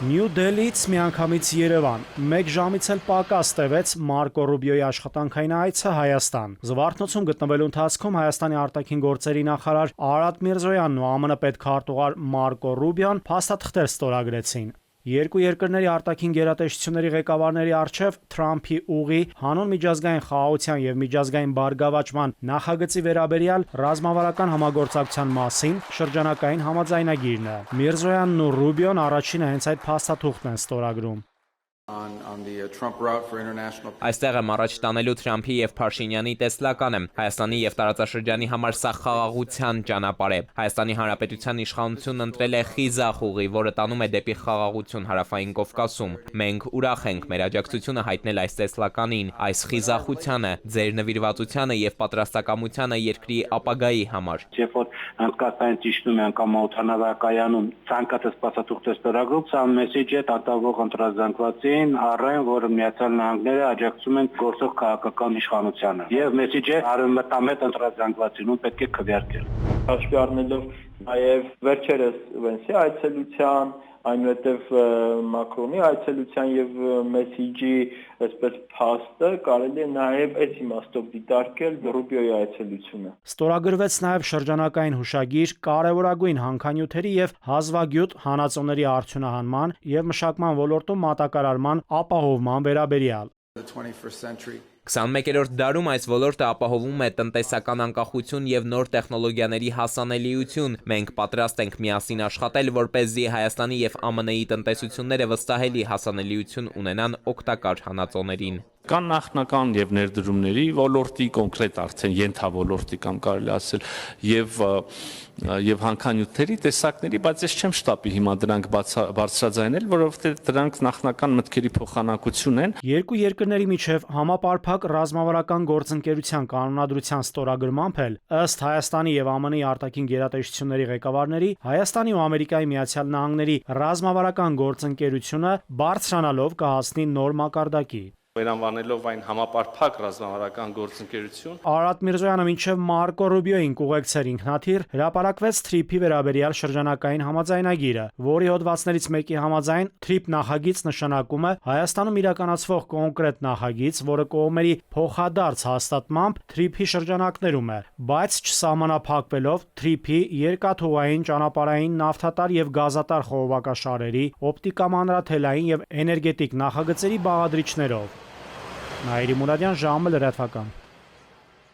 Նյու Դելիից միանգամից Երևան, մեկ ժամից էլ պակաս տևեց Մարկո Ռուբիոյի աշխատանքային այցը Հայաստան։ Զվարթնոցում գտնվելու ընթացքում Հայաստանի արտաքին գործերի նախարար Արադ Միրզոյանն ու ԱՄՆ պետքարտուղար Մարկո Ռուբիոն փաստաթղթեր ստորագրեցին։ Երկու երկրների արտաքին գերատեսչությունների ղեկավարների առջև Թրամփի ուղի հանուն միջազգային խաղաղության եւ միջազգային բարգավաճման նախագծի վերաբերյալ ռազմավարական համագործակցության մասին շրջանակային համաձայնագիրն է։ Միրզոյանն ու Ռուբիոն առաջինը հենց այդ փաստաթուղթն են ստորագրում։ Այստեղ եմ առաջ տանելու Թրամփի եւ Փաշինյանի տեսլականը։ Հայաստանի եւ տարածաշրջանի համար սա խաղաղության ճանապարհ է։ Հայաստանի Հանրապետության իշխանությունն ընտրել է խիզախ ուղի, որը տանում է դեպի խաղաղություն Հարավային Կովկասում։ Մենք ուրախ ենք մեր աջակցությունը հայտնել այս տեսլականին, այս խիզախությանը, ձեր նվիրվածությանը եւ պատրաստակամությանը երկրի ապագայի համար։ Երբ որ հնդկաստանից իջնում են կամ օդանավակայանում ցանկացած փաստաթուղթ ստորագրում, սա մեսեջ է տատավող ընտրազանգվածի առայն, որ Միացյալ Նահանգները աջակցում են գործող քաղաքական իշխանությանը։ Եվ մեսեջը արևմտամետ ընտրազանգվածին պետք է քվեարկել։ Հաշվի առնելով նաև վերջերս Վենսի այցելության, այնուհետև Մակրոնի այցելության եւ մեսեջի այսպես փաստը կարելի է նաև այս իմաստով դիտարկել Ռուբիոյի այցելությունը։ Ստորագրվեց նաև շրջանակային հուշագիր կարևորագույն հանքանյութերի եւ հազվագյուտ հանածոների արդյունահանման եւ մշակման ոլորտում մատակարարման ապահովման վերաբերյալ։ 21-րդ դարում այս ոլորտը ապահովում է տնտեսական անկախություն եւ նոր տեխնոլոգիաների հասանելիություն։ Մենք պատրաստ ենք միասին աշխատել, որպեսզի Հայաստանի եւ ԱՄՆ-ի տնտեսությունները վստահելի հասանելիություն ունենան օգտակար հանածոներին։ Կան նախնական եւ ներդրումների ոլորտի, կոնկրետ արդեն ենթավորոտի կամ կարելի ասել եւ հանքանյութերի տեսակների, բայց ես չեմ շտապի հիմա դրանք բարձրաձայնել, որովհետեւ դրանք նախնական մտքերի փոխանակություն են։ Երկու երկրների միջև համապարփակ ռազմավարական գործընկերության կանոնադրության ստորագրմամբ էլ ըստ Հայաստանի եւ ԱՄՆ-ի արտաքին գերատեսչությունների ղեկավարների Հայաստանի ու Ամերիկայի Միացյալ Նահանգների ռազմավարական գործընկերությունը բարձրանալով կհասնի նոր մակարդակի։ Վերանվանելով այն համապարփակ ռազմավարական գործընկերություն։ Արադ Միրզոյանը մինչև Մարկո Ռուբիոյին կուղեկցեր ինքնաթիռ հրապարակվեց TRIP-ի վերաբերյալ շրջանակային համաձայնագիրը, որի հոդվածներից մեկի համաձայն TRIP նախագիծ նշանակում է Հայաստանում իրականացվող կոնկրետ նախագիծ, որը կողմերի փոխադարձ հաստատմամբ TRIP-ի շրջանակներում է, բայց չսահմանափակվելով TRIP-ի երկաթուղային, ճանապարհային, նավթատար եւ գազատար խողովակաշարերի, օպտիկամանրաթելային եւ էներգետիկ նախագծերի բաղադրիչներով։ Նաիրի Մուրադյան, ժամը լրատվական։